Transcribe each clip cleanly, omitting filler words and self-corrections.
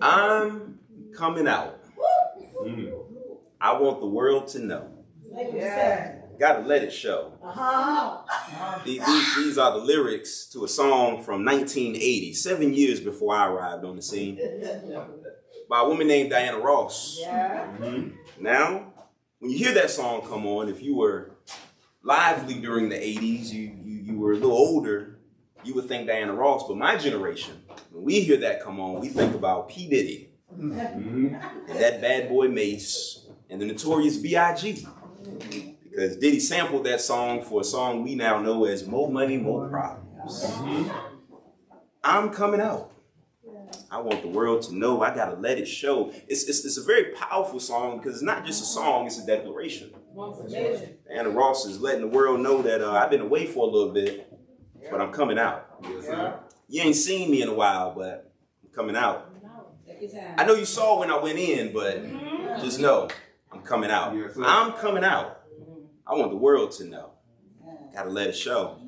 I'm coming out. I want the world to know. Gotta let it show. These are the lyrics to a song from 1980, 7 years before I arrived on the scene, by a woman named Diana Ross. Now, when you hear that song come on, if you were lively during the 80s, you were a little older, you would think Diana Ross. But my generation, when we hear that come on, we think about P. Diddy, and that bad boy Mace, and the Notorious B.I.G. Because Diddy sampled that song for a song we now know as More Money, More Problems. I'm coming out. I want the world to know. I gotta let it show. It's a very powerful song because it's not just a song, it's a declaration. Diana Ross is letting the world know that I've been away for a little bit, but I'm coming out. You ain't seen me in a while, but I'm coming out. I know you saw when I went in, but just know I'm coming out. I'm coming out. I want the world to know. Gotta let it show.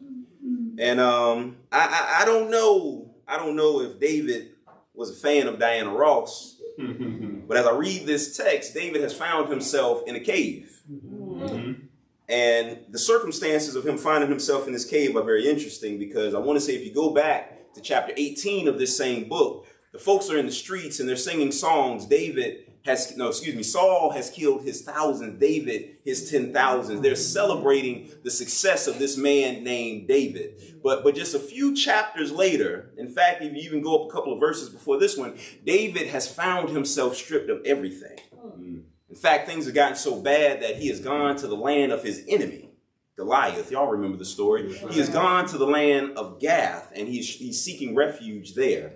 And I don't know if David was a fan of Diana Ross, but as I read this text, David has found himself in a cave. And the circumstances of him finding himself in this cave are very interesting because I want to say if you go back to chapter 18 of this same book, the folks are in the streets and they're singing songs. Saul has killed his thousands, David his 10,000s. They're celebrating the success of this man named David. But just a few chapters later, in fact, if you even go up a couple of verses before this one, David has found himself stripped of everything. In fact, things have gotten so bad that he has gone to the land of his enemy, Goliath. Y'all remember the story. He has gone to the land of Gath and he's seeking refuge there.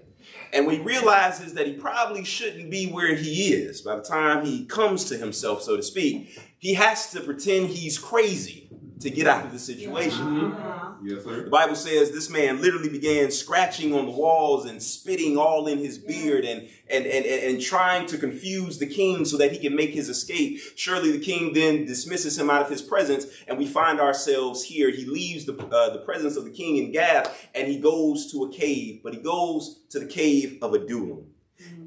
And when he realizes that he probably shouldn't be where he is, by the time he comes to himself, so to speak, he has to pretend he's crazy to get out of the situation. Yes, sir. The Bible says this man literally began scratching on the walls and spitting all in his beard and trying to confuse the king so that he can make his escape. Surely the king then dismisses him out of his presence, and we find ourselves here. He leaves the presence of the king in Gath, and he goes to a cave, but he goes to the cave of Adullam.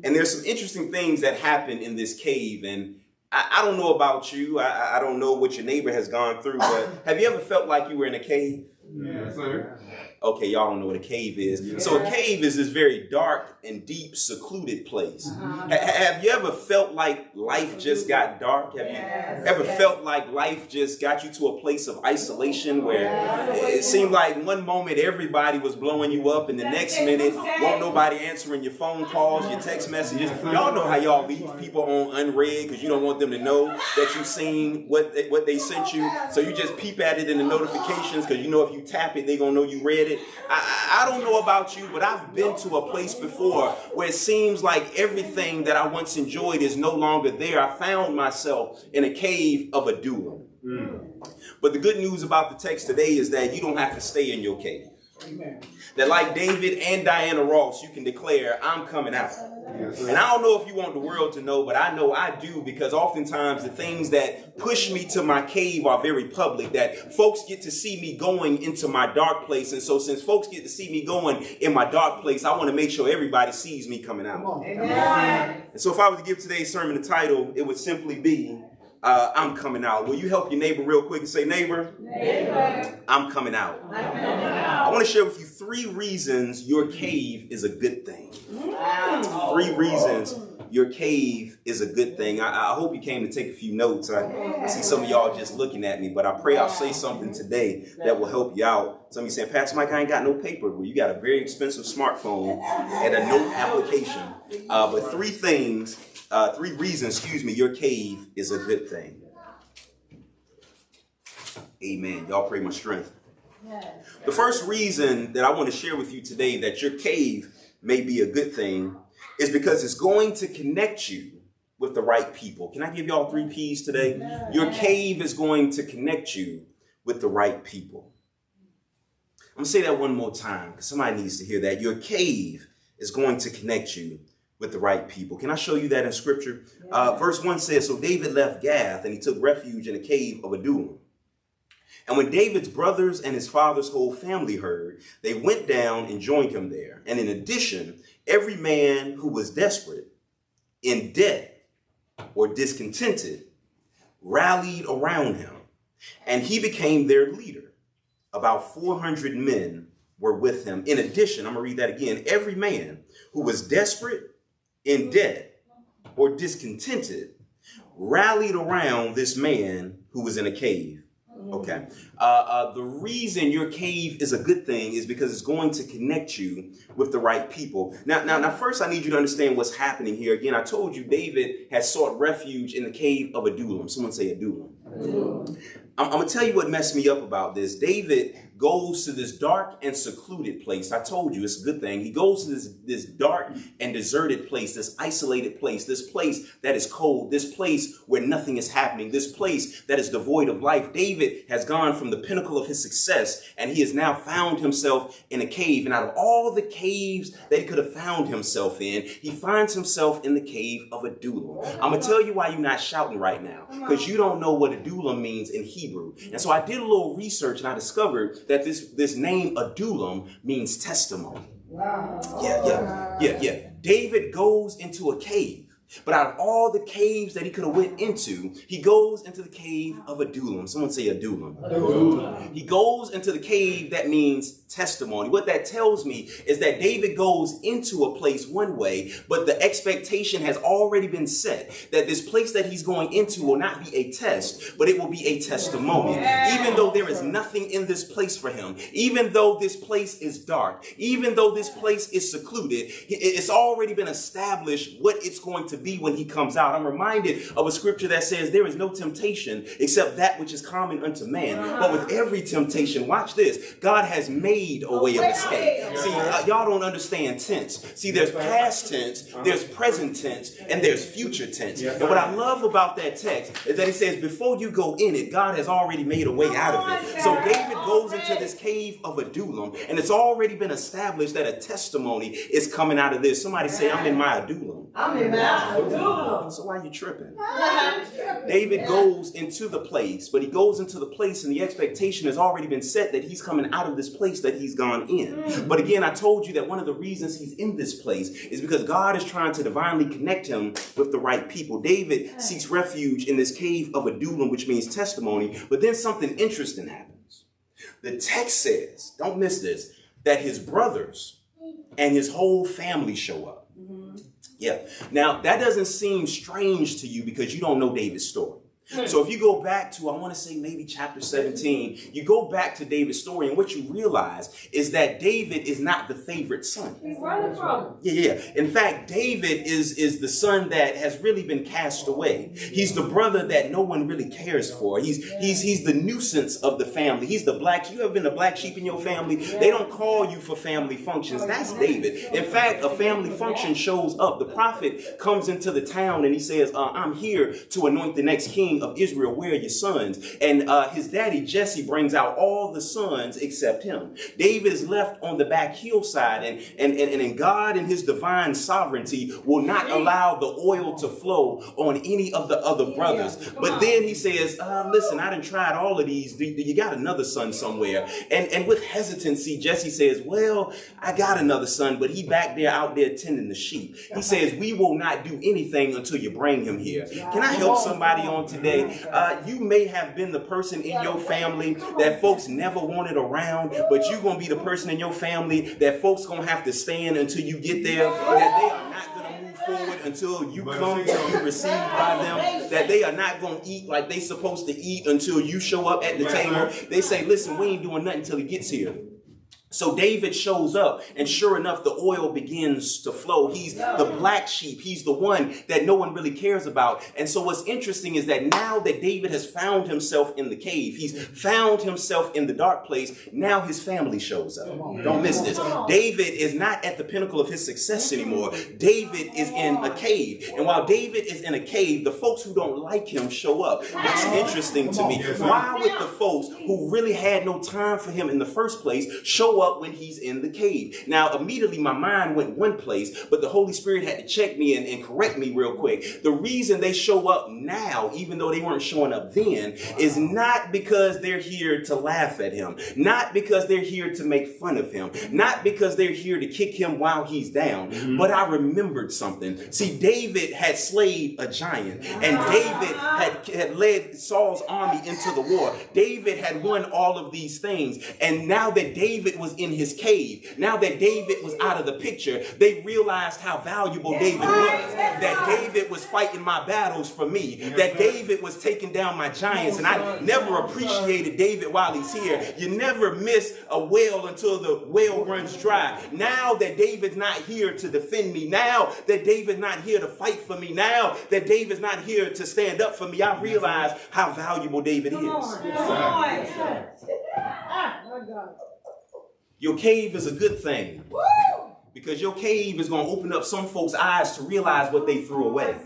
And there's some interesting things that happen in this cave, and I don't know about you. I don't know what your neighbor has gone through, but have you ever felt like you were in a cave? Yes, sir. Okay, y'all don't know what a cave is. Yeah. So a cave is this very dark and deep, secluded place. Have you ever felt like life just got dark? Have you ever felt like life just got you to a place of isolation where it seemed like one moment everybody was blowing you up and the next minute won't nobody answering your phone calls, your text messages? Y'all know how y'all leave people on unread because you don't want them to know that you've seen what they sent you. So you just peep at it in the notifications because you know if you tap it, they're going to know you read it. I don't know about you, but I've been to a place before where it seems like everything that I once enjoyed is no longer there. I found myself in a cave of Adullam. But the good news about the text today is that you don't have to stay in your cave. Amen. That like David and Diana Ross, you can declare, I'm coming out. Yes, and I don't know if you want the world to know, but I know I do, because oftentimes the things that push me to my cave are very public, that folks get to see me going into my dark place. And so since folks get to see me going in my dark place, I want to make sure everybody sees me coming out. Amen. And so if I was to give today's sermon a title, it would simply be, I'm coming out. Will you help your neighbor real quick and say, neighbor, I'm coming out. I'm coming out. I want to share with you 3 reasons your cave is a good thing. 3 reasons your cave is a good thing. I hope you came to take a few notes. I see some of y'all just looking at me, but I pray I'll say something today that will help you out. Some of you saying, Pastor Mike, I ain't got no paper. Well, you got a very expensive smartphone and a note application. But 3 reasons, your cave is a good thing. Amen. Y'all pray my strength. The first reason that I want to share with you today that your cave may be a good thing is because it's going to connect you with the right people. Can I give y'all 3 P's today? Your cave is going to connect you with the right people. I'm going to say that one more time because somebody needs to hear that. Your cave is going to connect you with the right people. Can I show you that in scripture? Verse 1 says, so David left Gath and he took refuge in a cave of Adullam. And when David's brothers and his father's whole family heard, they went down and joined him there. And in addition, every man who was desperate, in debt, or discontented, rallied around him, and he became their leader. About 400 men were with him. In addition, I'm going to read that again. Every man who was desperate, in debt, or discontented, rallied around this man who was in a cave. Okay. The reason your cave is a good thing is because it's going to connect you with the right people. Now, first, I need you to understand what's happening here. Again, I told you David has sought refuge in the cave of Adullam. Someone say Adullam. I'm going to tell you what messed me up about this. David goes to this dark and secluded place. I told you it's a good thing. He goes to this dark and deserted place, this isolated place, this place that is cold, this place where nothing is happening, this place that is devoid of life. David has gone from the pinnacle of his success, and he has now found himself in a cave. And out of all the caves that he could have found himself in, he finds himself in the cave of Adullam. I'm going to tell you why you're not shouting right now, because you don't know what Adullam means in Hebrew. And so I did a little research, and I discovered that this name Adullam means testimony. Wow. Yeah. David goes into a cave. But out of all the caves that he could have went into, he goes into the cave of Adullam. Someone say Adullam. Adullam. He goes into the cave that means testimony. What that tells me is that David goes into a place one way, but the expectation has already been set that this place that he's going into will not be a test, but it will be a testimony. Even though there is nothing in this place for him, even though this place is dark, even though this place is secluded, it's already been established what it's going to be when he comes out. I'm reminded of a scripture that says there is no temptation except that which is common unto man. But with every temptation, watch this, God has made a way of escape. See, y'all don't understand tense. See, there's past tense, there's present tense, and there's future tense. And what I love about that text is that it says before you go in it, God has already made a way out of it. So David goes into this cave of Adullam, and it's already been established that a testimony is coming out of this. Somebody say, I'm in my Adullam. I'm in my Adullam. So why are you tripping? David goes into the place, but he goes into the place and the expectation has already been set that he's coming out of this place that he's gone in. But again, I told you that one of the reasons he's in this place is because God is trying to divinely connect him with the right people. David seeks refuge in this cave of Adullam, which means testimony. But then something interesting happens. The text says, don't miss this, that his brothers and his whole family show up. Yeah. Now, that doesn't seem strange to you because you don't know David's story. So if you go back to, I want to say maybe chapter 17, you go back to David's story and what you realize is that David is not the favorite son. He's running from. Yeah. In fact, David is the son that has really been cast away. He's the brother that no one really cares for. He's the nuisance of the family. He's the black. You ever been a black sheep in your family? They don't call you for family functions. That's David. In fact, a family function shows up. The prophet comes into the town and he says, I'm here to anoint the next king of Israel. Where are your sons? And his daddy Jesse brings out all the sons except him. David is left on the back hillside, and God in his divine sovereignty will not allow the oil to flow on any of the other brothers. But then he says, listen, I done tried all of these. You got another son somewhere? And with hesitancy, Jesse says, well, I got another son, but he back there out there tending the sheep. He says, we will not do anything until you bring him here. Can I help somebody on today? You may have been the person in your family that folks never wanted around, but you're going to be the person in your family that folks going to have to stand until you get there, that they are not going to move forward until you come to be received by them, that they are not going to eat like they supposed to eat until you show up at the table. They say, listen, we ain't doing nothing until he gets here. So David shows up, and sure enough, the oil begins to flow. He's the black sheep. He's the one that no one really cares about. And so what's interesting is that now that David has found himself in the cave, he's found himself in the dark place, now his family shows up. Don't miss this. David is not at the pinnacle of his success anymore. David is in a cave. And while David is in a cave, the folks who don't like him show up. That's interesting to me. Why would the folks who really had no time for him in the first place show up up when he's in the cave. Now, immediately my mind went one place, but the Holy Spirit had to check me and correct me real quick. The reason they show up now, even though they weren't showing up then, is not because they're here to laugh at him, not because they're here to make fun of him, not because they're here to kick him while he's down. But I remembered something. See, David had slayed a giant, and David had led Saul's army into the war. David had won all of these things. And now that David was in his cave, now that David was out of the picture, they realized how valuable David was. That David was fighting my battles for me. That David was taking down my giants. And I never appreciated David while he's here. You never miss a well until the well runs dry. Now that David's not here to defend me, now that David's not here to fight for me, now that David's not here to stand up for me, I realize how valuable David is. Your cave is a good thing. Because your cave is going to open up some folks' eyes to realize what they threw away.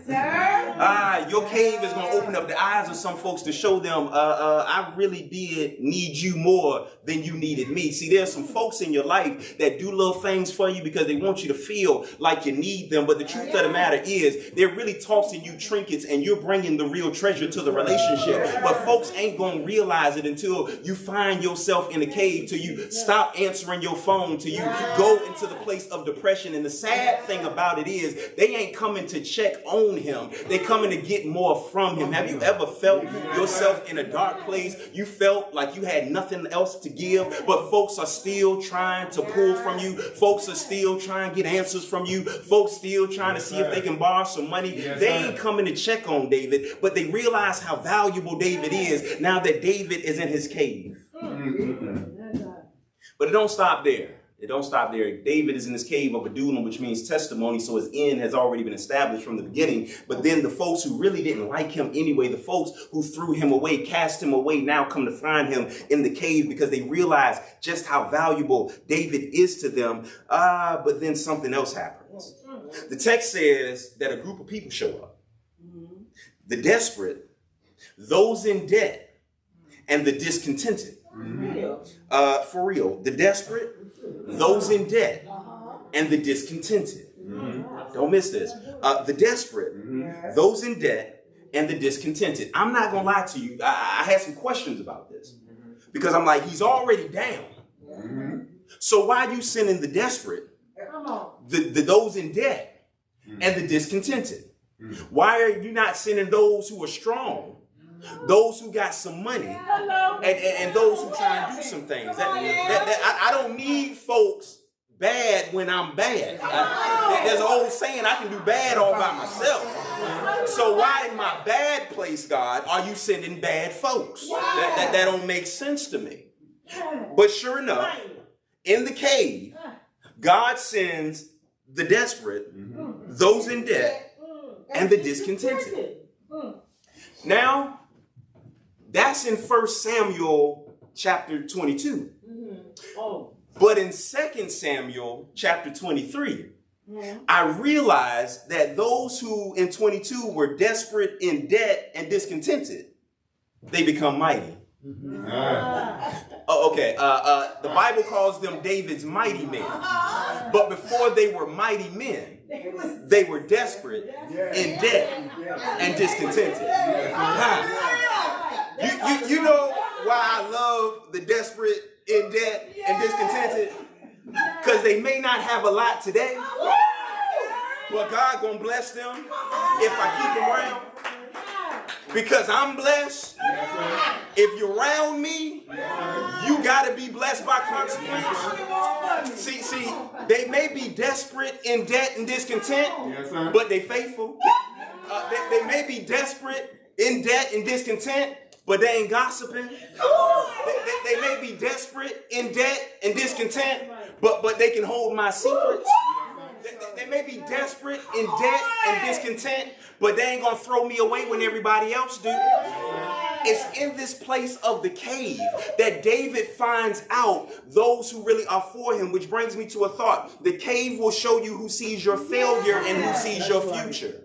Your cave is going to open up the eyes of some folks to show them, I really did need you more than you needed me. See, there's some folks in your life that do little things for you because they want you to feel like you need them. But the truth of the matter is, they're really tossing you trinkets and you're bringing the real treasure to the relationship. But folks ain't going to realize it until you find yourself in a cave, till you stop answering your phone, till you go into the place of depression. And the sad thing about it is, they ain't coming to check on him. They coming to get more from him. Have you ever felt yourself in a dark place? You felt like you had nothing else to give, but folks are still trying to pull from you. Folks are still trying to get answers from you. Folks still trying to see if they can borrow some money. They ain't coming to check on David, but they realize how valuable David is now that David is in his cave. But it don't stop there. It don't stop there. David is in this cave of Adullam, which means testimony, so his end has already been established from the beginning. But then the folks who really didn't like him anyway, the folks who threw him away, cast him away, now come to find him in the cave because they realize just how valuable David is to them. But then something else happens. The text says that a group of people show up. The desperate, those in debt, and the discontented. For real, the desperate, those in debt, and the discontented. Don't miss this. The desperate, those in debt, and the discontented. I'm not going to lie to you. I had some questions about this. Because I'm like, he's already down. So why are you sending the desperate, those in debt, and the discontented? Why are you not sending those who are strong, those who got some money, and those who try and do some things? I don't need folks bad when I'm bad. There's an old saying, I can do bad all by myself. So why in my bad place, God, are you sending bad folks? That don't make sense to me. But sure enough, in the cave, God sends the desperate, those in debt, and the discontented. Now, that's in 1 Samuel chapter 22. But in 2 Samuel chapter 23, I realized that those who in 22 were desperate, in debt, and discontented, they become mighty. The Bible calls them David's mighty men. But before they were mighty men, they were desperate, in debt, and discontented. You know why I love the desperate, in debt, and discontented? Because they may not have a lot today, but God gonna bless them if I keep them around. Because I'm blessed. If you're around me, you gotta be blessed by consequence. See, they may be desperate, in debt, and discontent, but they faithful. They may be desperate, in debt, and discontent, but they ain't gossiping. They may be desperate, in debt, and discontent, but they can hold my secrets. They may be desperate, in debt, and discontent, but they ain't gonna throw me away when everybody else do. It's in this place of the cave that David finds out those who really are for him, which brings me to a thought. The cave will show you who sees your failure and who sees your future.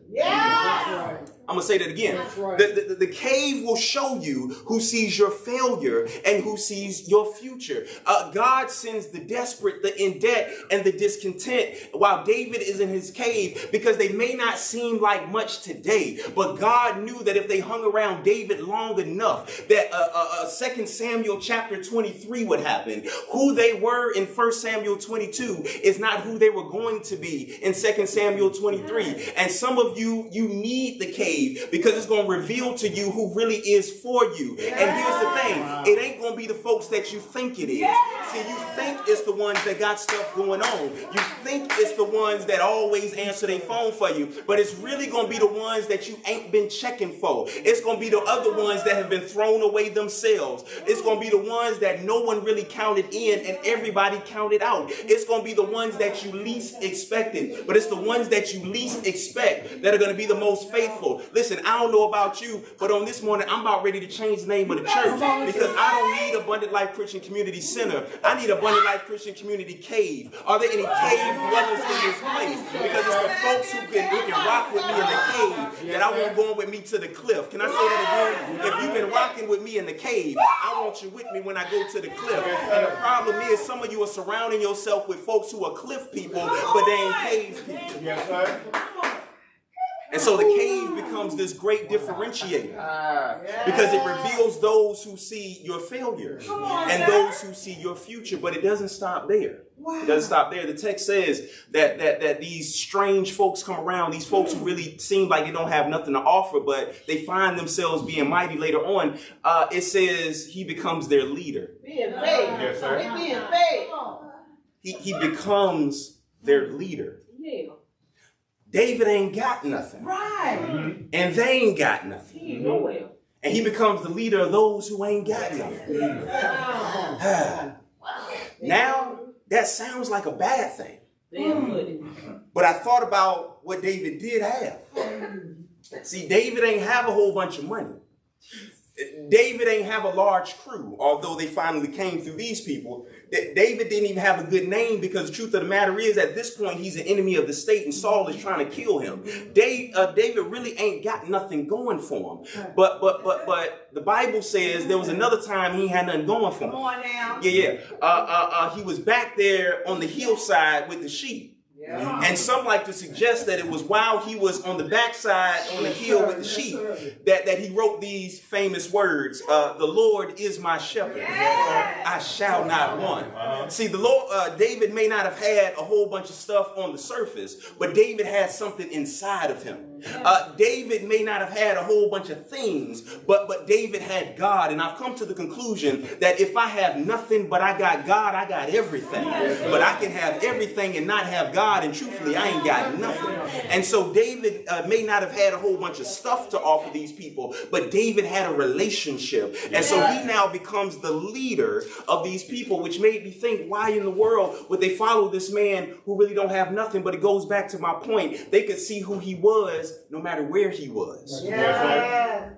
I'm going to say that again. Right. The cave will show you who sees your failure and who sees your future. God sends the desperate, the in debt, and the discontent while David is in his cave, because they may not seem like much today, but God knew that if they hung around David long enough, that 2 Samuel chapter 23 would happen. Who they were in 1 Samuel 22 is not who they were going to be in 2 Samuel 23. And some of you need the cave, because it's going to reveal to you who really is for you. And here's the thing, it ain't going to be the folks that you think it is. See, you think it's the ones that got stuff going on. You think it's the ones that always answer their phone for you, but it's really going to be the ones that you ain't been checking for. It's going to be the other ones that have been thrown away themselves. It's going to be the ones that no one really counted in and everybody counted out. It's going to be the ones that you least expected, but it's the ones that you least expect that are going to be the most faithful. Listen, I don't know about you, but on this morning, I'm about ready to change the name of the church, because I don't need Abundant Life Christian Community Center. I need Abundant Life Christian Community Cave. Are there any cave dwellers in this place? Because it's the folks who can rock with me in the cave that I want going with me to the cliff. Can I say that again? If you've been rocking with me in the cave, I want you with me when I go to the cliff. And the problem is, some of you are surrounding yourself with folks who are cliff people, but they ain't cave people. Yes, sir. And so the cave becomes this great differentiator, because it reveals those who see your failure and those who see your future. But it doesn't stop there. It doesn't stop there. The text says that these strange folks come around, these folks who really seem like they don't have nothing to offer, but they find themselves being mighty later on. It says he becomes their leader. Being faith. Yes, sir. Being faith. He becomes their leader. Yeah. David ain't got nothing. Right. And they ain't got nothing. He know well. And he becomes the leader of those who ain't got nothing. Now, that sounds like a bad thing. But I thought about what David did have. See, David ain't have a whole bunch of money. David ain't have a large crew, although they finally came through these people. David didn't even have a good name, because the truth of the matter is, at this point, he's an enemy of the state and Saul is trying to kill him. David really ain't got nothing going for him. But the Bible says there was another time he had nothing going for him. Come on now. He was back there on the hillside with the sheep. And some like to suggest that it was while he was on the backside on the hill with the sheep that he wrote these famous words, the Lord is my shepherd, I shall not want. See, the Lord, David may not have had a whole bunch of stuff on the surface, but David had something inside of him. David may not have had a whole bunch of things, but David had God. And I've come to the conclusion that if I have nothing but I got God, I got everything. But I can have everything and not have God, and truthfully, I ain't got nothing. And so David may not have had a whole bunch of stuff to offer these people, but David had a relationship. And so he now becomes the leader of these people, which made me think, why in the world would they follow this man who really don't have nothing? But it goes back to my point. They could see who he was no matter where he was. Yeah.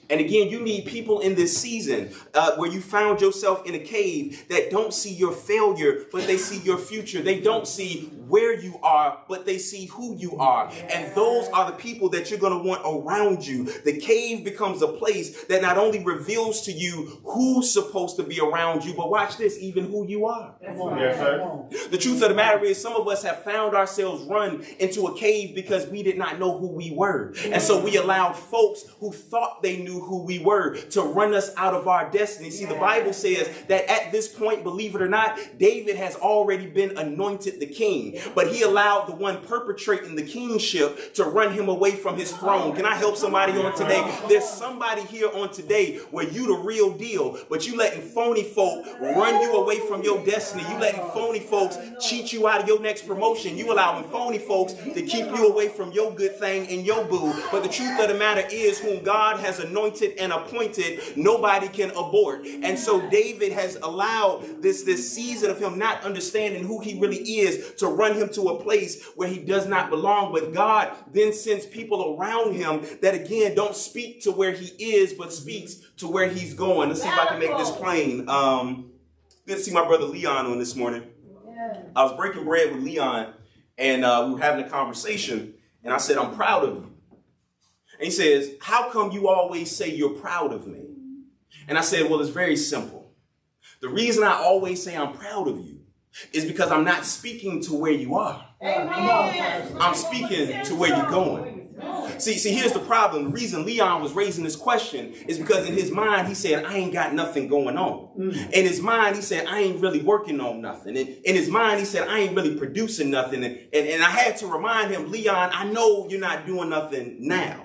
And again, you need people in this season where you found yourself in a cave that don't see your failure, but they see your future. They don't see where you are, but they see who you are. And those are the people that you're going to want around you. The cave becomes a place that not only reveals to you who's supposed to be around you, but watch this, even who you are. Yes, sir. The truth of the matter is, some of us have found ourselves run into a cave because we did not know who we were. And so we allowed folks who thought they knew who we were to run us out of our destiny. See, the Bible says that at this point, believe it or not, David has already been anointed the king, but he allowed the one perpetrating the kingship to run him away from his throne. Can I help somebody on today? There's somebody here on today where you the real deal, but you letting phony folk run you away from your destiny. You letting phony folks cheat you out of your next promotion. You allowing phony folks to keep you away from your good thing and your boo. But the truth of the matter is, whom God has anointed and appointed, nobody can abort. And so David has allowed this season of him not understanding who he really is to run him to a place where he does not belong. But God then sends people around him that again don't speak to where he is, but speaks to where he's going. Let's see if I can make this plain. Good to see my brother Leon on this morning. I was breaking bread with Leon, and we were having a conversation, and I said, I'm proud of you. And he says, how come you always say you're proud of me? And I said, well, it's very simple. The reason I always say I'm proud of you is because I'm not speaking to where you are. Amen. I'm speaking to where you're going. See, here's the problem. The reason Leon was raising this question is because in his mind, he said, I ain't got nothing going on. In his mind, he said, I ain't really working on nothing. In his mind, he said, I ain't really producing nothing. And I had to remind him, Leon, I know you're not doing nothing now.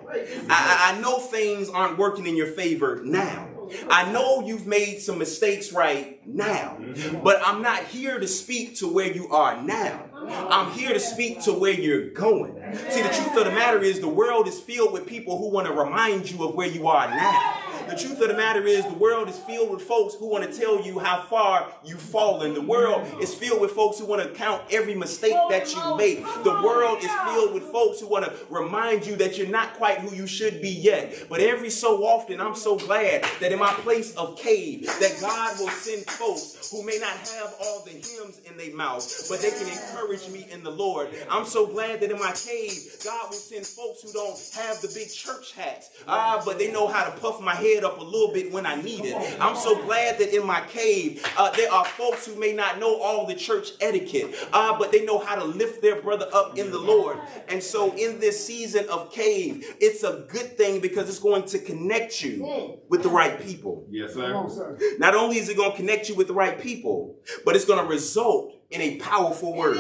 I know things aren't working in your favor now. I know you've made some mistakes right now, but I'm not here to speak to where you are now. I'm here to speak to where you're going. See, the truth of the matter is the world is filled with people who want to remind you of where you are now. The truth of the matter is the world is filled with folks who want to tell you how far you've fallen. The world is filled with folks who want to count every mistake that you make. The world is filled with folks who want to remind you that you're not quite who you should be yet. But every so often, I'm so glad that in my place of cave, that God will send folks who may not have all the hymns in their mouth, but they can encourage me in the Lord. I'm so glad that in my cave, God will send folks who don't have the big church hats, but they know how to puff my head up a little bit when I need it. I'm so glad that in my cave, there are folks who may not know all the church etiquette, but they know how to lift their brother up in the Lord. And so in this season of cave, it's a good thing because it's going to connect you with the right people. Yes, sir. Not only is it going to connect you with the right people, but it's going to result in a powerful word.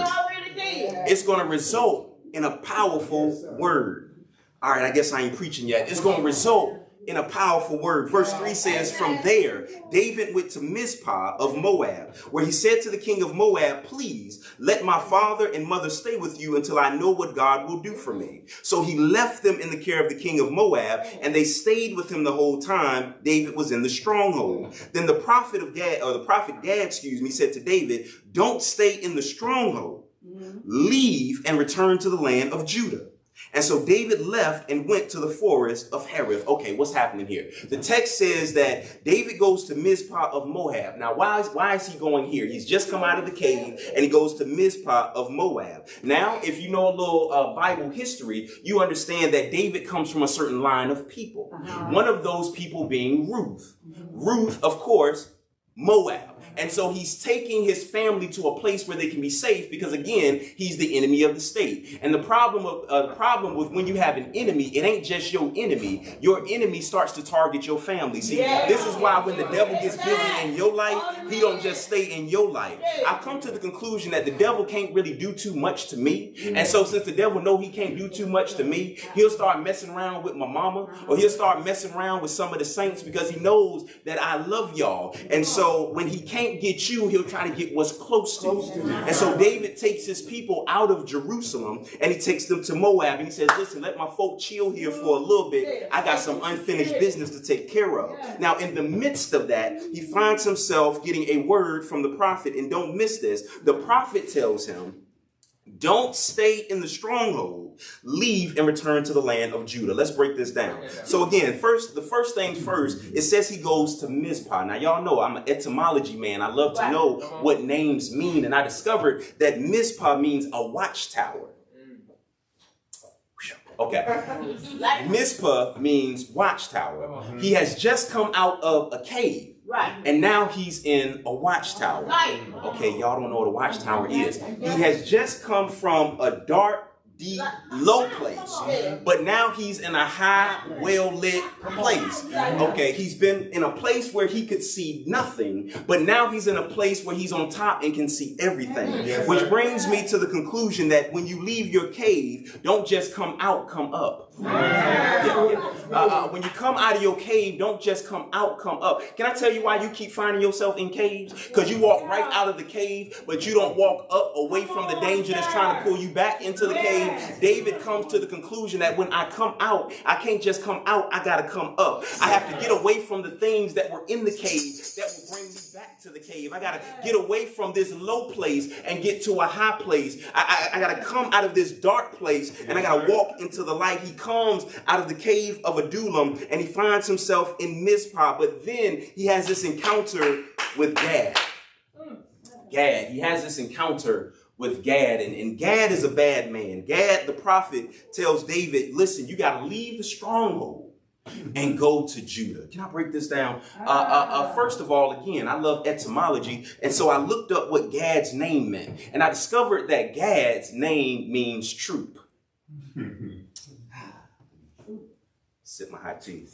It's going to result in a powerful word. All right, I guess I ain't preaching yet. It's going to result in a powerful word. Verse 3 says, from there, David went to Mizpah of Moab, where he said to the king of Moab, please let my father and mother stay with you until I know what God will do for me. So he left them in the care of the king of Moab, and they stayed with him the whole time David was in the stronghold. Then the prophet Gad, said to David, don't stay in the stronghold. Leave and return to the land of Judah. And so David left and went to the forest of Hereth. Okay, what's happening here? The text says that David goes to Mizpah of Moab. Now, why is he going here? He's just come out of the cave and he goes to Mizpah of Moab. Now, if you know a little Bible history, you understand that David comes from a certain line of people. One of those people being Ruth. Ruth, of course, Moab. And so he's taking his family to a place where they can be safe because, again, he's the enemy of the state. And the problem with when you have an enemy, it ain't just your enemy. Your enemy starts to target your family. See, this is why when the devil gets busy in your life, he don't just stay in your life. I've come to the conclusion that the devil can't really do too much to me. And so since the devil know he can't do too much to me, he'll start messing around with my mama, or he'll start messing around with some of the saints because he knows that I love y'all. And so when he can't get you, he'll try to get what's close to you. And so David takes his people out of Jerusalem and he takes them to Moab and he says, listen, let my folk chill here for a little bit. I got some unfinished business to take care of. Now, in the midst of that, he finds himself getting a word from the prophet, and don't miss this. The prophet tells him, don't stay in the stronghold, leave and return to the land of Judah. Let's break this down. So again, the first things first, it says he goes to Mizpah. Now y'all know I'm an etymology man. I love to know what names mean. And I discovered that Mizpah means a watchtower. Okay. Mizpah means watchtower. He has just come out of a cave. Right. And now he's in a watchtower. Right. Okay, y'all don't know what a watchtower is. He has just come from a dark, deep, low place. But now he's in a high, well-lit place. Okay, he's been in a place where he could see nothing, but now he's in a place where he's on top and can see everything. Which brings me to the conclusion that when you leave your cave, don't just come out, come up. When you come out of your cave, don't just come out, come up. Can I tell you why you keep finding yourself in caves? Because you walk right out of the cave, but you don't walk up away from the danger that's trying to pull you back into the cave. David comes to the conclusion that when I come out, I can't just come out, I gotta come up. I have to get away from the things that were in the cave that will bring me back to the cave. I gotta get away from this low place and get to a high place. I gotta come out of this dark place and I gotta walk into the light. He comes out of the cave of Adullam and he finds himself in Mizpah, but then he has this encounter with Gad. He has this encounter with Gad, and Gad is a bad man. Gad, the prophet, tells David, listen, you got to leave the stronghold and go to Judah. Can I break this down? First of all, again, I love etymology. And so I looked up what Gad's name meant. And I discovered that Gad's name means troop. Sip my hot tea.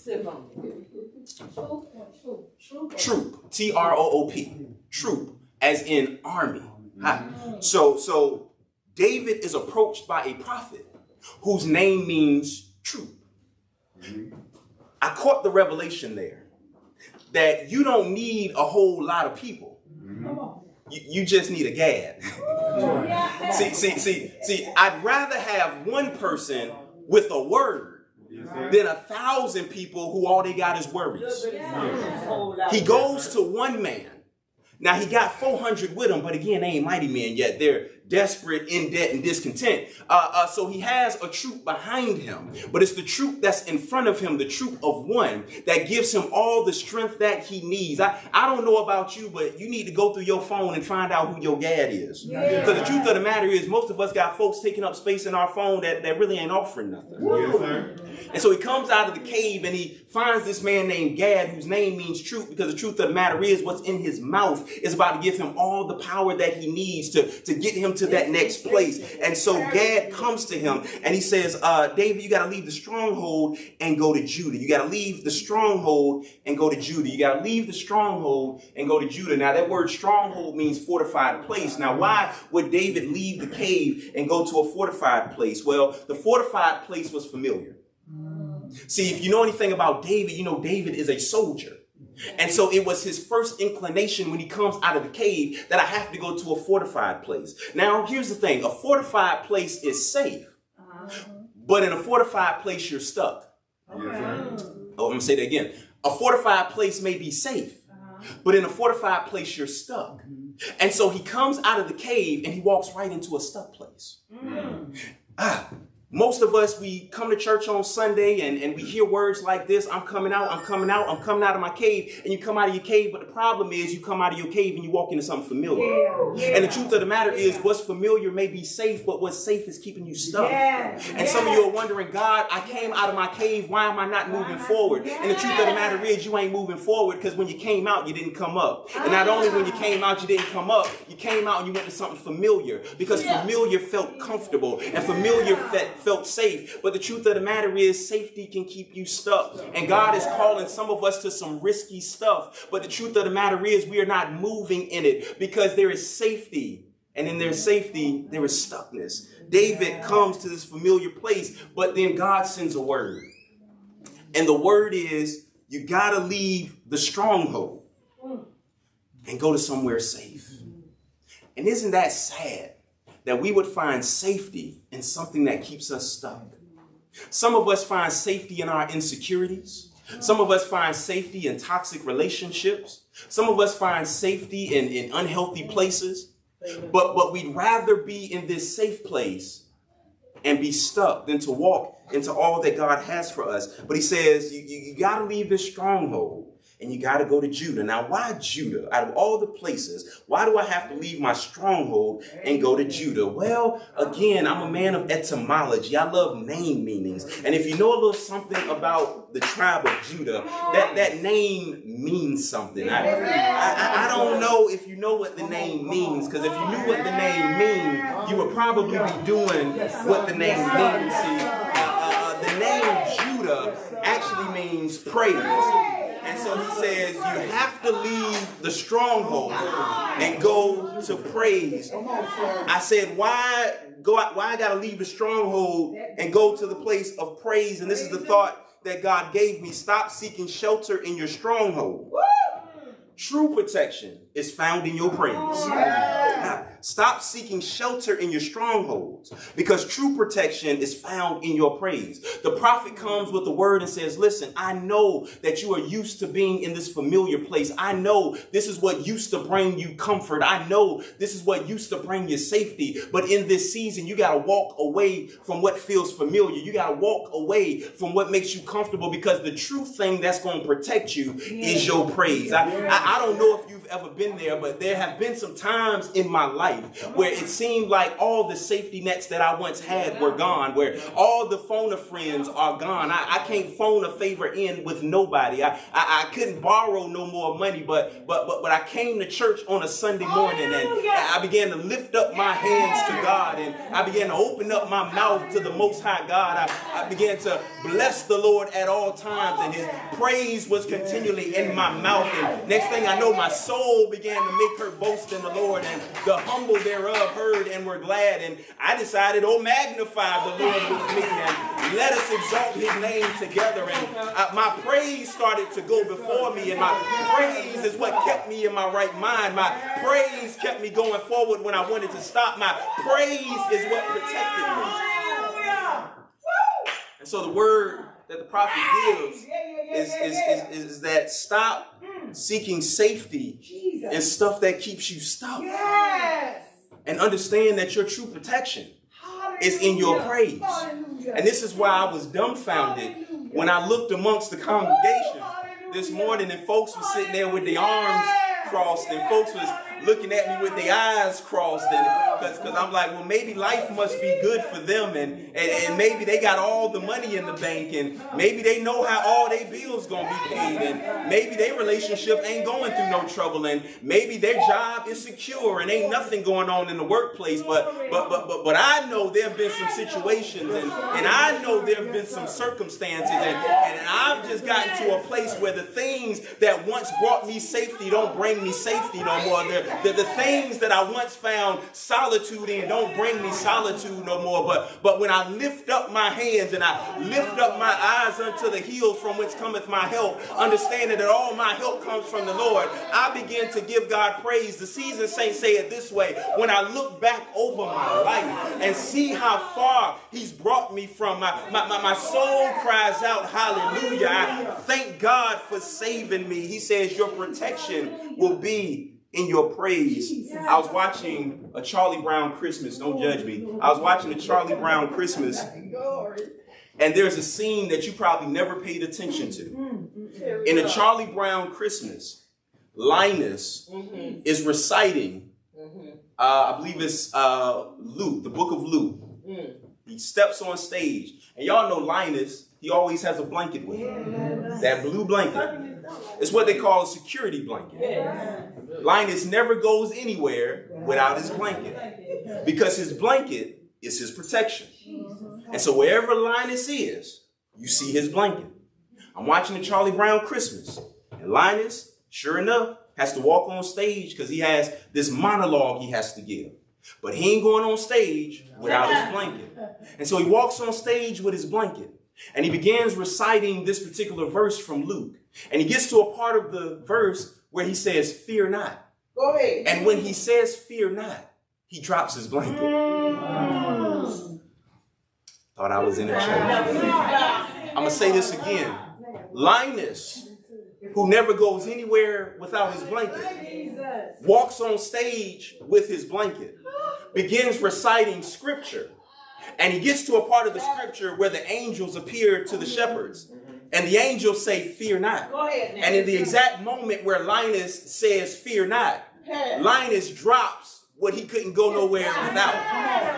Troop. T-R-O-O-P. Troop, as in army. So David is approached by a prophet whose name means troop. I caught the revelation there that you don't need a whole lot of people. You just need a Gad. See, I'd rather have one person with a word than 1,000 people who all they got is worries. He goes to one man. Now, he got 400 with him, but again, they ain't mighty men yet. They're desperate, in debt, and discontent. So he has a troop behind him, but it's the troop that's in front of him, the troop of one, that gives him all the strength that he needs. I don't know about you, but you need to go through your phone and find out who your Gad is. Because the truth of the matter is, most of us got folks taking up space in our phone that really ain't offering nothing. Yes, sir. And so he comes out of the cave and he finds this man named Gad, whose name means truth, because the truth of the matter is what's in his mouth is about to give him all the power that he needs to get him to that next place. And so Gad comes to him and he says, David, you got to leave the stronghold and go to Judah. You got to leave the stronghold and go to Judah. You got to leave the stronghold and go to Judah. Now, that word stronghold means fortified place. Now, why would David leave the cave and go to a fortified place? Well, the fortified place was familiar. See, if you know anything about David, you know David is a soldier. And so it was his first inclination when he comes out of the cave that I have to go to a fortified place. Now, here's the thing. A fortified place is safe. But in a fortified place, you're stuck. Oh, I'm going to say that again. A fortified place may be safe, but in a fortified place, you're stuck. And so he comes out of the cave and he walks right into a stuck place. Most of us, we come to church on Sunday and we hear words like this: I'm coming out, I'm coming out, I'm coming out of my cave. And you come out of your cave, but the problem is you come out of your cave and you walk into something familiar. And the truth of the matter is what's familiar may be safe, but what's safe is keeping you stuck. And some of you are wondering, God, I came out of my cave. Why am I not moving forward? And the truth of the matter is you ain't moving forward because when you came out, you didn't come up. And not only when you came out, you didn't come up, you came out and you went to something familiar because familiar felt comfortable and familiar felt safe. But the truth of the matter is safety can keep you stuck. And God is calling some of us to some risky stuff. But the truth of the matter is we are not moving in it because there is safety. And in their safety, there is stuckness. David comes to this familiar place, but then God sends a word. And the word is you got to leave the stronghold and go to somewhere safe. And isn't that sad? That we would find safety in something that keeps us stuck. Some of us find safety in our insecurities. Some of us find safety in toxic relationships. Some of us find safety in unhealthy places. But we'd rather be in this safe place and be stuck than to walk into all that God has for us. But he says, you got to leave this stronghold. And you got to go to Judah. Now, why Judah? Out of all the places, why do I have to leave my stronghold and go to Judah? Well, again, I'm a man of etymology. I love name meanings. And if you know a little something about the tribe of Judah, that name means something. I don't know if you know what the name means, because if you knew what the name means, you would probably be doing what the name means. See, the name Judah actually means praise. And so he says, you have to leave the stronghold and go to praise. I said, why I got to leave the stronghold and go to the place of praise? And this is the thought that God gave me. Stop seeking shelter in your stronghold. True protection is found in your praise. Stop seeking shelter in your strongholds, because true protection is found in your praise. The prophet comes with the word and says, listen, I know that you are used to being in this familiar place. I know this is what used to bring you comfort. I know this is what used to bring you safety. But in this season, you got to walk away from what feels familiar. You got to walk away from what makes you comfortable, because the true thing that's going to protect you is your praise. I don't know if you've ever been there, but there have been some times in my life life, where it seemed like all the safety nets that I once had were gone, where all the phone a friends are gone. I can't phone a favor in with nobody. I couldn't borrow no more money, but I came to church on a Sunday morning and I began to lift up my hands to God, and I began to open up my mouth to the Most High God. I began to bless the Lord at all times, and his praise was continually in my mouth. And next thing I know, my soul began to make her boast in the Lord, and the humble thereof heard and were glad. And I decided, oh, magnify the Lord with me and let us exalt his name together. And my praise started to go before me, and my praise is what kept me in my right mind. My praise kept me going forward when I wanted to stop. My praise is what protected me. And so the word that the prophet gives is that stop seeking safety in stuff that keeps you stuck. And understand that your true protection is in your praise. And this is why I was dumbfounded when I looked amongst the congregation this morning and folks were sitting there with their arms crossed, and folks was looking at me with their eyes crossed, and because I'm like, well, maybe life must be good for them, and maybe they got all the money in the bank, and maybe they know how all their bills gonna be paid, and maybe their relationship ain't going through no trouble, and maybe their job is secure and ain't nothing going on in the workplace. But I know there have been some situations, and I know there have been some circumstances, and I've just gotten to a place where the things that once brought me safety don't bring me safety no more. The things that I once found solitude in don't bring me solitude no more. But when I lift up my hands and I lift up my eyes unto the hills from which cometh my help, understanding that all my help comes from the Lord, I begin to give God praise. The seasoned saints say it this way: when I look back over my life and see how far he's brought me from, my soul cries out, hallelujah. I thank God for saving me. He says your protection will be in your praise. I was watching a Charlie Brown Christmas. Don't judge me. I was watching a Charlie Brown Christmas, and there's a scene that you probably never paid attention to. In a Charlie Brown Christmas, Linus is reciting, I believe it's Luke, the book of Luke. He steps on stage, and y'all know Linus, he always has a blanket with him. That blue blanket. It's what they call a security blanket. Linus never goes anywhere without his blanket, because his blanket is his protection. And so wherever Linus is, you see his blanket. I'm watching the Charlie Brown Christmas, and Linus, sure enough, has to walk on stage because he has this monologue he has to give. But he ain't going on stage without his blanket. And so he walks on stage with his blanket, and he begins reciting this particular verse from Luke. And he gets to a part of the verse where he says, "Fear not." Go ahead. And when he says, "Fear not," he drops his blanket. Thought I was in a church. I'm going to say this again. Linus, who never goes anywhere without his blanket, walks on stage with his blanket, begins reciting scripture. And he gets to a part of the scripture where the angels appear to the shepherds. And the angels say, "Fear not." Go ahead now. And in the exact moment where Linus says, "Fear not," Linus drops what he couldn't go nowhere without.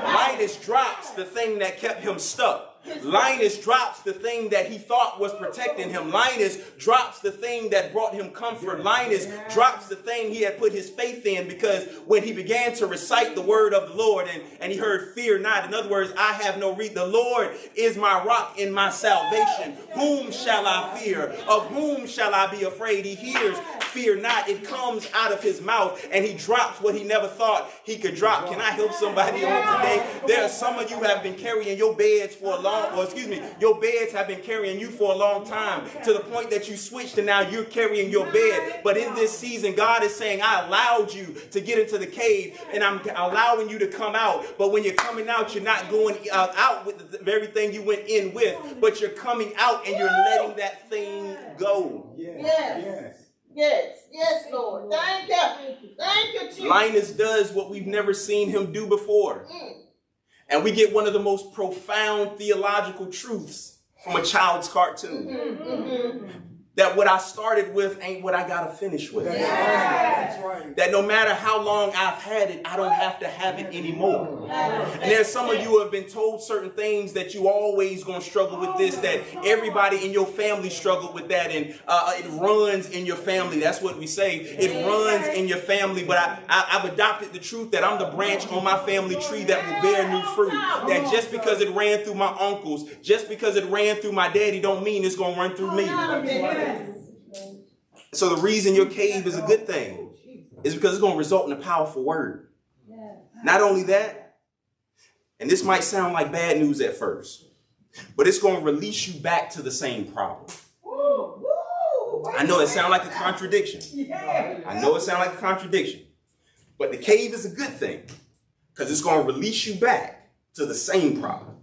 Linus drops the thing that kept him stuck. Linus drops the thing that he thought was protecting him. Linus drops the thing that brought him comfort. Linus drops the thing he had put his faith in, because when he began to recite the word of the Lord and he heard "fear not," in other words, I have no reason. The Lord is my rock in my salvation. Whom shall I fear? Of whom shall I be afraid? He hears "fear not." It comes out of his mouth, and he drops what he never thought he could drop. Can I help somebody on today? There are some of you who have been carrying your beds for a long, your beds have been carrying you for a long time, to the point that you switched and now you're carrying your bed. But in this season, God is saying, I allowed you to get into the cave, and I'm allowing you to come out. But when you're coming out, you're not going out with the very thing you went in with, but you're coming out and you're letting that thing go. Yes, Lord. Thank you, Jesus. Linus does what we've never seen him do before. And we get one of the most profound theological truths from a child's cartoon. that what I started with ain't what I gotta finish with. That's right. That no matter how long I've had it, I don't have to have it anymore. And there's some of you who have been told certain things that you always gonna struggle with this, that everybody in your family struggled with that, and it runs in your family. That's what we say. It runs in your family. But I've adopted the truth that I'm the branch on my family tree that will bear new fruit. That just because it ran through my uncles, just because it ran through my daddy, don't mean it's gonna run through me. So the reason your cave is a good thing is because it's going to result in a powerful word. Not only that, and this might sound like bad news at first, but it's going to release you back to the same problem. I know it sounds like a contradiction. I know it sounds like a contradiction, but the cave is a good thing because it's going to release you back to the same problem.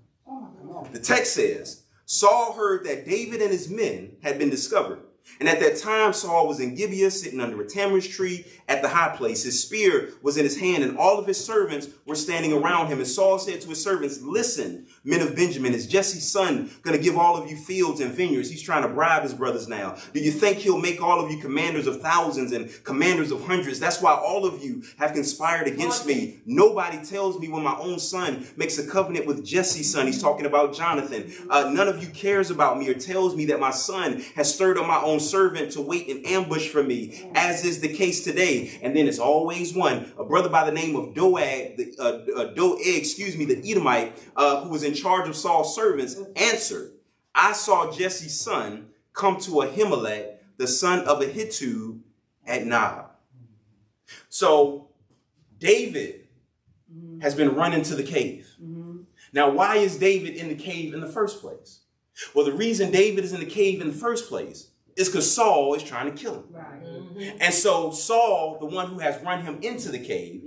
The text says, Saul heard that David and his men had been discovered. And at that time, Saul was in Gibeah, sitting under a tamarisk tree at the high place. His spear was in his hand, and all of his servants were standing around him. And Saul said to his servants, listen, men of Benjamin, is Jesse's son going to give all of you fields and vineyards? He's trying to bribe his brothers now. Do you think he'll make all of you commanders of thousands and commanders of hundreds? That's why all of you have conspired against me. Nobody tells me when my own son makes a covenant with Jesse's son. He's talking about Jonathan. None of you cares about me or tells me that my son has stirred up my own servant to wait in ambush for me, as is the case today. And then it's always one, a brother by the name of Doeg, the Edomite, who was in charge of Saul's servants, answered, I saw Jesse's son come to Ahimelech, the son of Ahitub, at Nob. So David has been run into the cave. Now, why is David in the cave in the first place? Well, the reason David is in the cave in the first place is because Saul is trying to kill him. And so Saul, the one who has run him into the cave,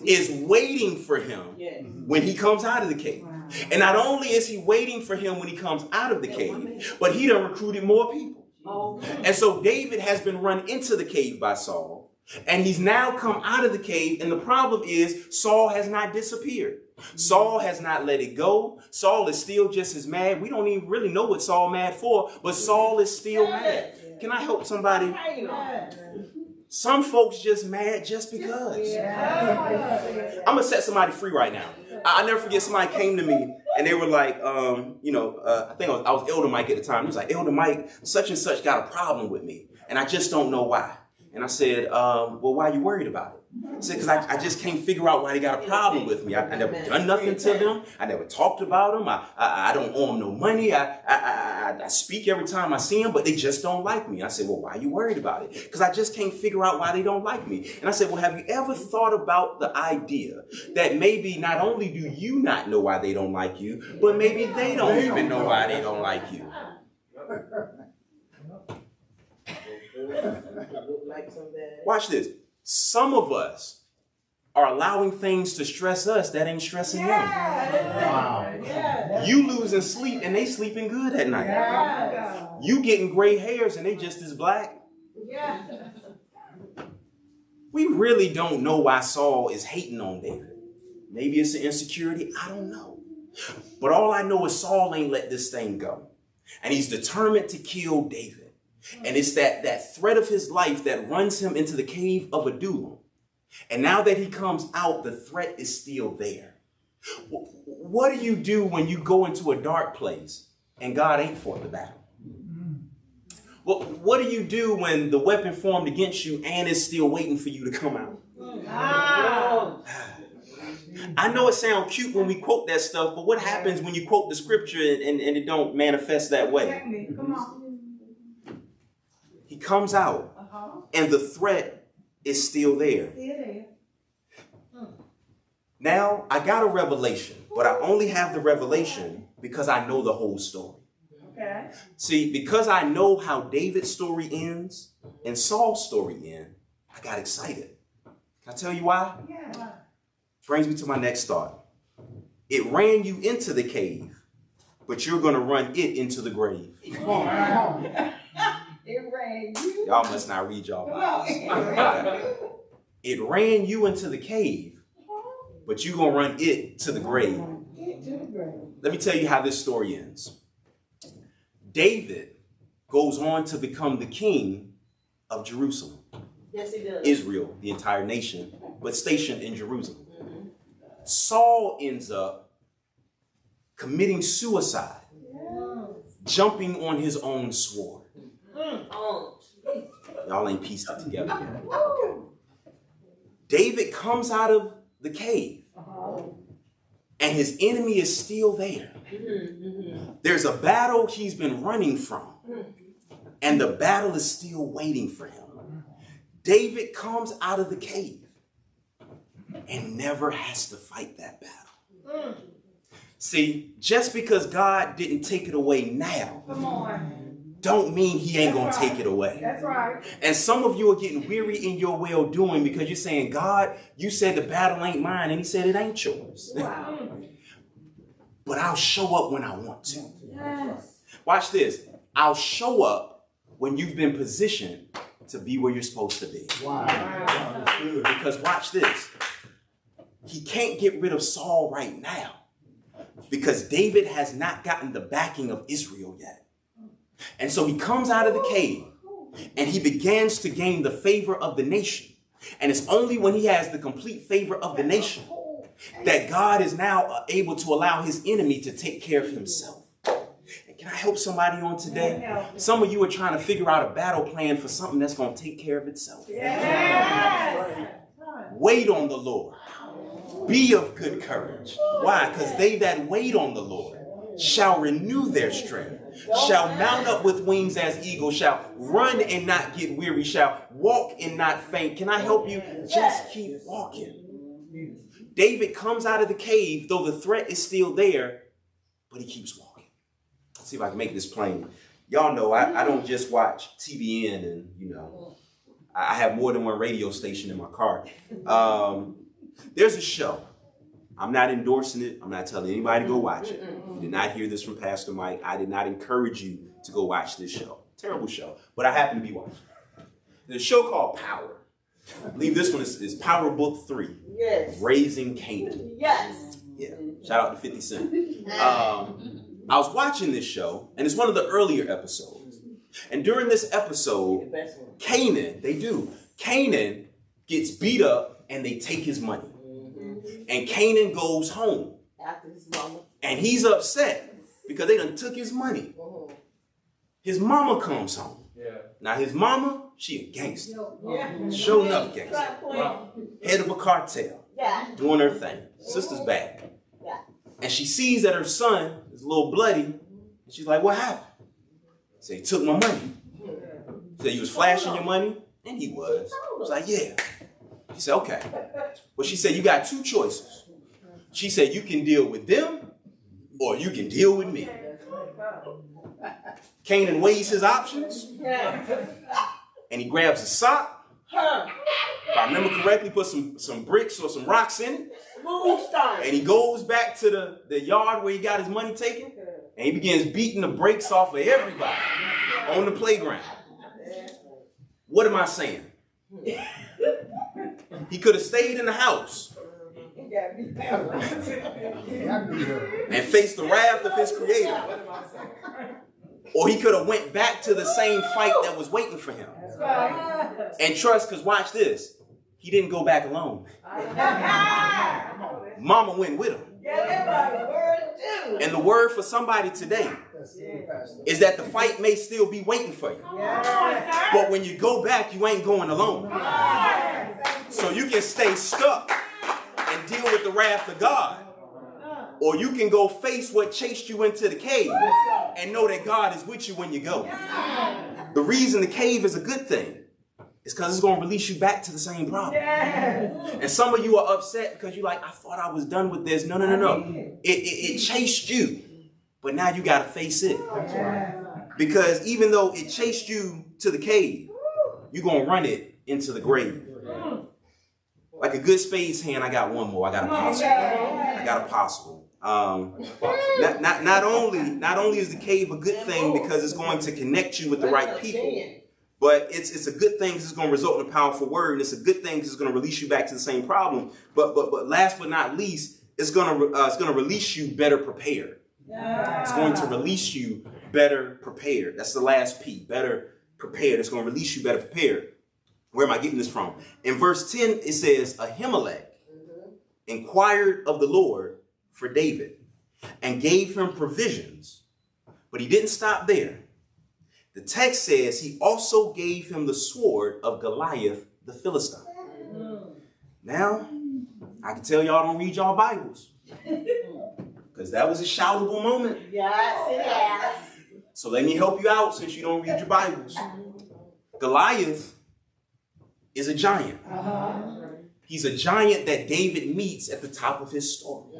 is waiting for him when he comes out of the cave. And not only is he waiting for him when he comes out of the cave, but he done recruited more people. And so David has been run into the cave by Saul, and he's now come out of the cave. And the problem is Saul has not disappeared. Saul has not let it go. Saul is still just as mad. We don't even really know what Saul mad for, but Saul is still mad. Can I help somebody? Some folks just mad just because. I'm going to set somebody free right now. I never forget, somebody came to me and they were like, I think I was Elder Mike at the time. He was like, Elder Mike, such and such got a problem with me, and I just don't know why. And I said, well, why are you worried about it? I said, because I just can't figure out why they got a problem with me. I never done nothing to them. I never talked about them. I don't owe them no money. I speak every time I see them, but they just don't like me. And I said, well, why are you worried about it? Because I just can't figure out why they don't like me. And I said, well, have you ever thought about the idea that maybe not only do you not know why they don't like you, but maybe they don't even know why they don't like you? Watch this. Some of us are allowing things to stress us that ain't stressing them. Wow. You losing sleep and they sleeping good at night. You getting gray hairs and they just as black. We really don't know why Saul is hating on David. Maybe it's an insecurity. I don't know. But all I know is Saul ain't let this thing go. And he's determined to kill David. And it's that threat of his life that runs him into the cave of Adullam. And now that he comes out, the threat is still there. What do you do when you go into a dark place and God ain't fought the battle? Well, what do you do when the weapon formed against you and is still waiting for you to come out? I know it sounds cute when we quote that stuff, but what happens when you quote the scripture and it don't manifest that way? Come on. He comes out, and the threat is still there. Now, I got a revelation, but I only have the revelation because I know the whole story. See, because I know how David's story ends and Saul's story ends, I got excited. Can I tell you why? Brings me to my next thought. It ran you into the cave, but you're going to run it into the grave. Y'all must not read y'all Bibles. It ran you into the cave, but you're going to run it to the grave. Let me tell you how this story ends. David goes on to become the king of Jerusalem. Yes, he does. Israel, the entire nation, but stationed in Jerusalem. Saul ends up committing suicide, jumping on his own sword. Y'all ain't pieced it together yet. David comes out of the cave, and his enemy is still there. There's a battle he's been running from, and the battle is still waiting for him. David comes out of the cave and never has to fight that battle. See, just because God didn't take it away now, don't mean he ain't gonna take it away. That's right. And some of you are getting weary in your well-doing because you're saying, God, you said the battle ain't mine, and he said it ain't yours. Wow. But I'll show up when I want to. Yes. Watch this. I'll show up when you've been positioned to be where you're supposed to be. Wow. Because watch this. He can't get rid of Saul right now because David has not gotten the backing of Israel yet. And so he comes out of the cave and he begins to gain the favor of the nation. And it's only when he has the complete favor of the nation that God is now able to allow his enemy to take care of himself. And can I help somebody on today? Some of you are trying to figure out a battle plan for something that's going to take care of itself. Yes. Wait on the Lord. Be of good courage. Why? Because they that wait on the Lord shall renew their strength, shall mount up with wings as eagles, shall run and not get weary, shall walk and not faint. Can I help you? Just keep walking. David comes out of the cave, though the threat is still there, but he keeps walking. Let's see if I can make this plain. Y'all know I don't just watch TBN and, you know, I have more than one radio station in my car. There's a show. I'm not endorsing it. I'm not telling anybody to go watch it. You did not hear this from Pastor Mike. I did not encourage you to go watch this show. Terrible show, but I happen to be watching. There's a show called Power. I believe this one is Power Book 3. Yes. Raising Canaan. Yes. Yeah. Shout out to 50 Cent. I was watching this show, and it's one of the earlier episodes. And during this episode, Canaan gets beat up, and they take his money. And Canaan goes home. After his mama. And he's upset because they done took his money. His mama comes home. Yeah. Now his mama, she a gangster. Yeah. Sure enough gangster. Head of a cartel. Yeah. Doing her thing. Sister's bad. Yeah. And she sees that her son is a little bloody. And she's like, what happened? So he took my money. So you was flashing your money? And he was. I was like, yeah. She said, okay. Well, she said, you got two choices. She said, you can deal with them or you can deal with me. Canaan weighs his options and he grabs a sock. If I remember correctly, put some bricks or some rocks in it. And he goes back to the yard where he got his money taken and he begins beating the brakes off of everybody on the playground. What am I saying? He could have stayed in the house and faced the wrath of his creator. Or he could have went back to the same fight that was waiting for him. And trust, because watch this. He didn't go back alone. Mama went with him. And the word for somebody today is that the fight may still be waiting for you. But when you go back, you ain't going alone. So you can stay stuck and deal with the wrath of God. Or you can go face what chased you into the cave and know that God is with you when you go. The reason the cave is a good thing is because it's going to release you back to the same problem. And some of you are upset because you're like, I thought I was done with this. No. It chased you, but now you got to face it. Because even though it chased you to the cave, you're going to run it into the grave. Like a good spades hand, I got one more. I got a possible. Not only is the cave a good thing because it's going to connect you with the right people, but it's a good thing because it's going to result in a powerful word. And it's a good thing because it's going to release you back to the same problem. But last but not least, it's going to release you better prepared. It's going to release you better prepared. That's the last P, better prepared. It's going to release you better prepared. Where am I getting this from? In verse 10, it says, Ahimelech inquired of the Lord for David and gave him provisions, but he didn't stop there. The text says he also gave him the sword of Goliath the Philistine. Now, I can tell y'all don't read y'all Bibles, because that was a shoutable moment. Yes, it is. So let me help you out since you don't read your Bibles. Goliath is a giant. He's a giant that David meets at the top of his story.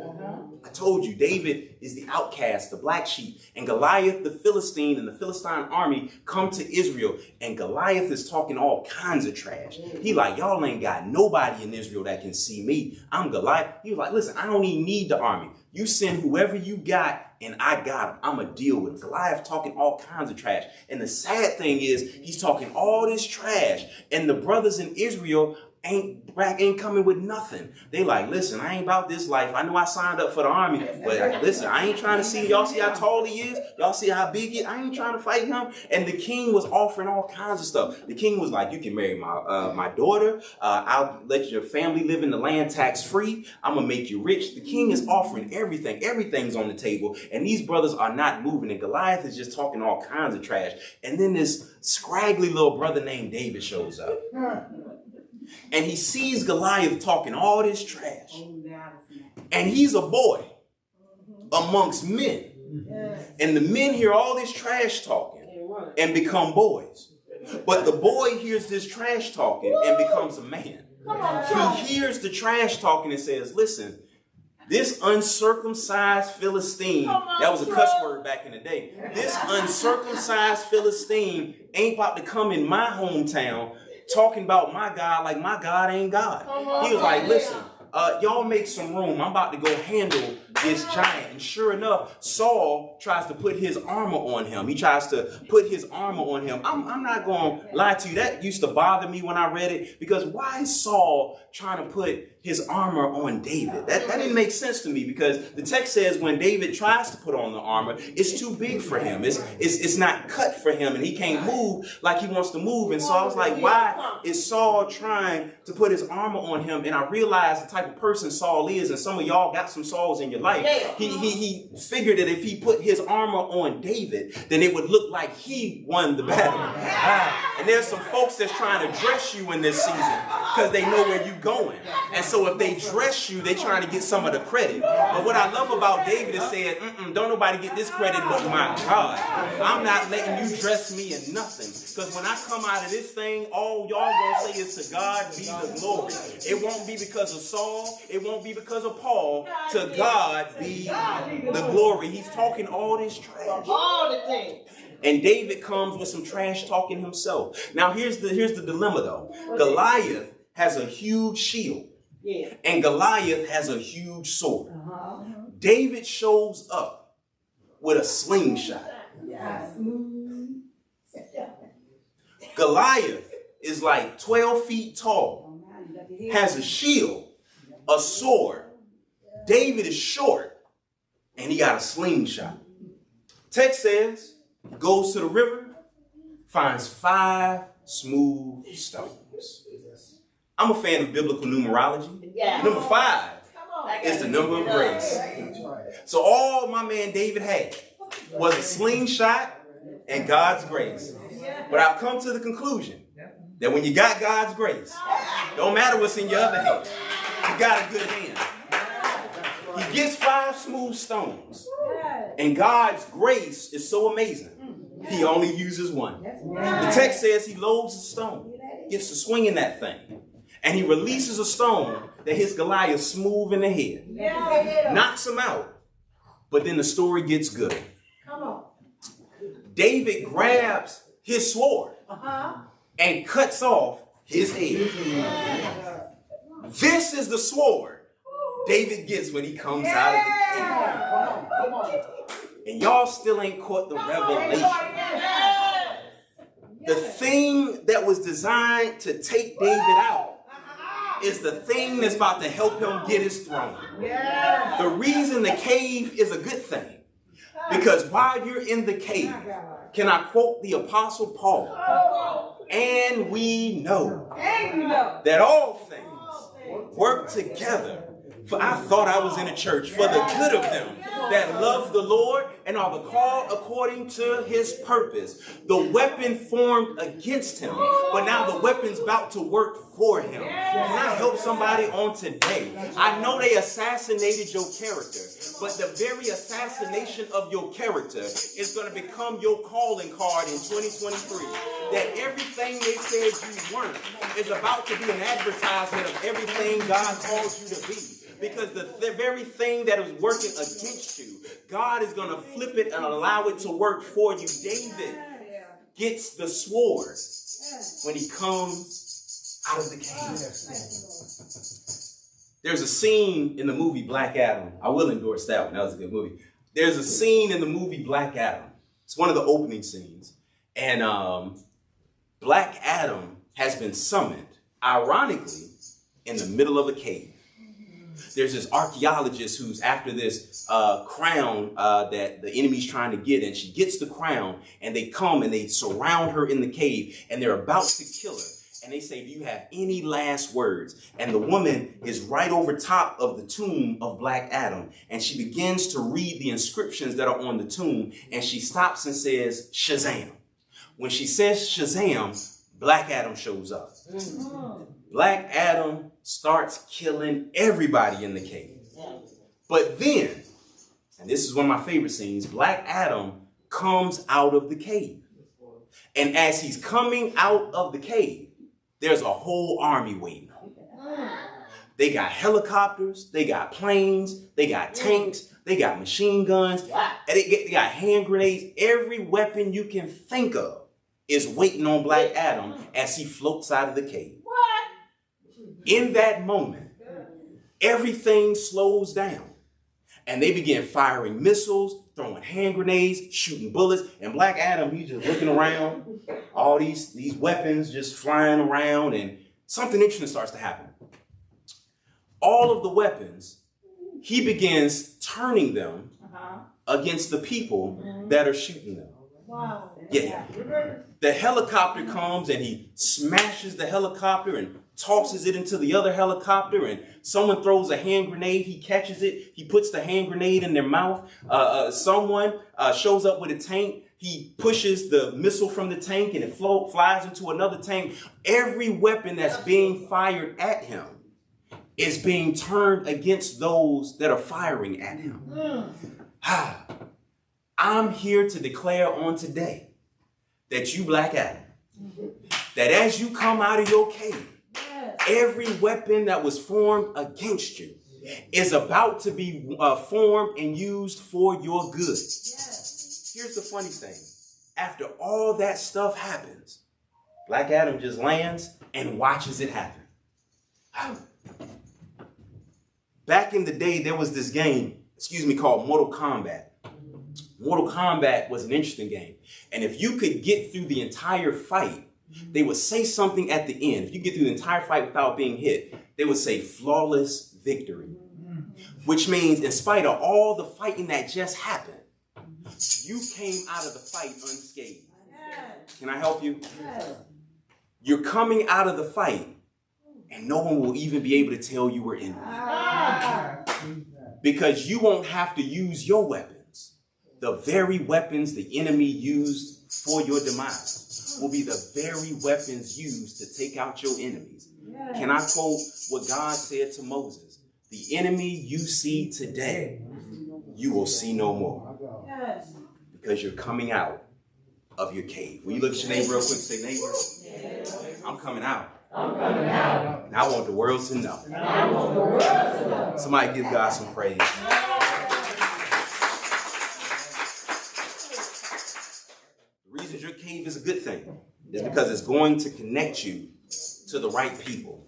I told you, David is the outcast, the black sheep, and Goliath, the Philistine, and the Philistine army come to Israel, and Goliath is talking all kinds of trash. He like, y'all ain't got nobody in Israel that can see me. I'm Goliath. He was like, listen, I don't even need the army. You send whoever you got, and I got him. I'm going to deal with him. Goliath talking all kinds of trash. And the sad thing is, he's talking all this trash, and the brothers in Israel ain't coming with nothing. They like, listen, I ain't about this life. I know I signed up for the army, but listen, I ain't trying to see. Y'all see how tall he is? Y'all see how big he is? I ain't trying to fight him. And the king was offering all kinds of stuff. The king was like, you can marry my daughter. I'll let your family live in the land tax free. I'm gonna make you rich. The king is offering everything. Everything's on the table, and these brothers are not moving. And Goliath is just talking all kinds of trash. And then this scraggly little brother named David shows up. And he sees Goliath talking all this trash. And he's a boy amongst men. And the men hear all this trash talking and become boys. But the boy hears this trash talking and becomes a man. He hears the trash talking and says, listen, this uncircumcised Philistine, that was a cuss word back in the day. This uncircumcised Philistine ain't about to come in my hometown talking about my God like my God ain't God. He was like, listen, y'all make some room. I'm about to go handle this giant. And sure enough, Saul tries to put his armor on him. He tries to put his armor on him. I'm not going to lie to you. That used to bother me when I read it, because why is Saul trying to put his armor on David? That didn't make sense to me, because the text says when David tries to put on the armor, it's too big for him. It's not cut for him, and he can't move like he wants to move. And so I was like, why is Saul trying to put his armor on him? And I realized the type of person Saul is, and some of y'all got some Sauls in your life. He figured that if he put his armor on David, then it would look like he won the battle. And there's some folks that's trying to dress you in this season because they know where you're going. And so if they dress you, they're trying to get some of the credit. But what I love about David is saying, don't nobody get this credit but my God. I'm not letting you dress me in nothing. Because when I come out of this thing, all y'all gonna say is to God be the glory. It won't be because of Saul. It won't be because of Paul. To God be the glory. He's talking all this trash. All the things. And David comes with some trash talking himself. Now here's the dilemma though. Goliath has a huge shield. Yeah. And Goliath has a huge sword. David shows up with a slingshot. Yes. Goliath is like 12 feet tall, has a shield, a sword. David is short, and he got a slingshot. Text says, he goes to the river, finds 5 smooth stones. I'm a fan of biblical numerology. Yeah. Number 5 is the number of grace. So all my man David had was a slingshot and God's grace. But I've come to the conclusion that when you got God's grace, don't matter what's in your other hand, you got a good hand. He gets 5 smooth stones, and God's grace is so amazing, he only uses 1. The text says he loads a stone, gets to swinging that thing, and he releases a stone that hits Goliath smooth in the head, knocks him out. But then the story gets good. David grabs his sword and cuts off his head. This is the sword David gets when he comes out of the cave. And y'all still ain't caught the revelation. The thing that was designed to take David out is the thing that's about to help him get his throne. The reason the cave is a good thing Because while you're in the cave, can I quote the Apostle Paul? And we know that all things work together. For I thought I was in a church for the good of them that love the Lord and are the called according to his purpose. The weapon formed against him, but now the weapon's about to work for him. Can I help somebody on today? I know they assassinated your character, but the very assassination of your character is going to become your calling card in 2023. That everything they said you weren't is about to be an advertisement of everything God called you to be. Because the very thing that is working against you, God is going to flip it and allow it to work for you. David gets the sword when he comes out of the cave. There's a scene in the movie Black Adam. I will endorse that one. That was a good movie. There's a scene in the movie Black Adam. It's one of the opening scenes. And Black Adam has been summoned, ironically, in the middle of a cave. There's this archaeologist who's after this crown that the enemy's trying to get, and she gets the crown, and they come and they surround her in the cave, and they're about to kill her. And they say, do you have any last words? And the woman is right over top of the tomb of Black Adam, and she begins to read the inscriptions that are on the tomb, and she stops and says, Shazam. When she says Shazam, Black Adam shows up. Black Adam starts killing everybody in the cave. But then, and this is one of my favorite scenes, Black Adam comes out of the cave. And as he's coming out of the cave, there's a whole army waiting on him. They got helicopters, they got planes, they got tanks, they got machine guns, and they got hand grenades. Every weapon you can think of is waiting on Black Adam as he floats out of the cave. In that moment, everything slows down, and they begin firing missiles, throwing hand grenades, shooting bullets, and Black Adam, he's just looking around, all these weapons just flying around, and something interesting starts to happen. All of the weapons, he begins turning them against the people that are shooting them. Wow. Yeah. The helicopter comes and he smashes the helicopter and tosses it into the other helicopter, and someone throws a hand grenade, he catches it, he puts the hand grenade in their mouth. Someone shows up with a tank, he pushes the missile from the tank and it flies into another tank. Every weapon that's being fired at him is being turned against those that are firing at him. I'm here to declare on today that you, Black Adam, that as you come out of your cave, every weapon that was formed against you is about to be formed and used for your good. Here's the funny thing. After all that stuff happens, Black Adam just lands and watches it happen. Back in the day, there was this game, called Mortal Kombat. Mortal Kombat was an interesting game. And if you could get through the entire fight, they would say something at the end. If you get through the entire fight without being hit, they would say flawless victory. Which means in spite of all the fighting that just happened, you came out of the fight unscathed. Can I help you? You're coming out of the fight and no one will even be able to tell you were in it. Because you won't have to use your weapons. The very weapons the enemy used for your demise will be the very weapons used to take out your enemies. Can I quote what God said to Moses? The enemy you see today, you will see no more. Because you're coming out of your cave. Will you look at your neighbor real quick and say, neighbor, I'm coming out. I'm coming out. And I want the world to know. I want the world to know. Somebody give God some praise. The reason your cave is a good thing is because it's going to connect you to the right people.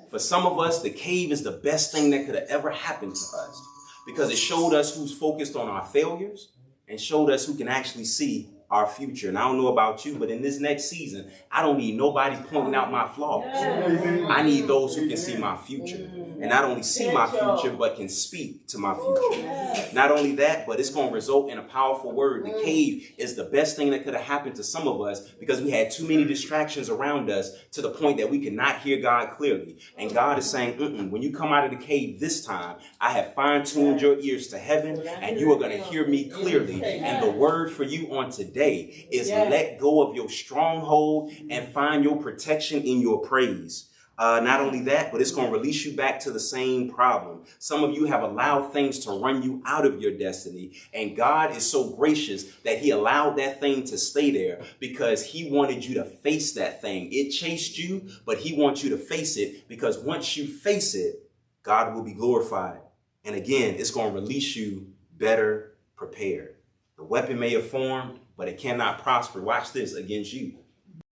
For some of us, the cave is the best thing that could have ever happened to us because it showed us who's focused on our failures and showed us who can actually see our future. And I don't know about you, but in this next season, I don't need nobody pointing out my flaws. I need those who can see my future. And not only see my future, but can speak to my future. Not only that, but it's going to result in a powerful word. The cave is the best thing that could have happened to some of us because we had too many distractions around us to the point that we could not hear God clearly. And God is saying, when you come out of the cave this time, I have fine-tuned your ears to heaven, and you are going to hear me clearly. And the word for you on today is let go of your stronghold and find your protection in your praise. Not only that, but it's going to release you back to the same problem. Some of you have allowed things to run you out of your destiny, and God is so gracious that he allowed that thing to stay there because he wanted you to face that thing. It chased you, but he wants you to face it because once you face it, God will be glorified. And again, it's going to release you better prepared. The weapon may have formed, but it cannot prosper. Watch this, against you.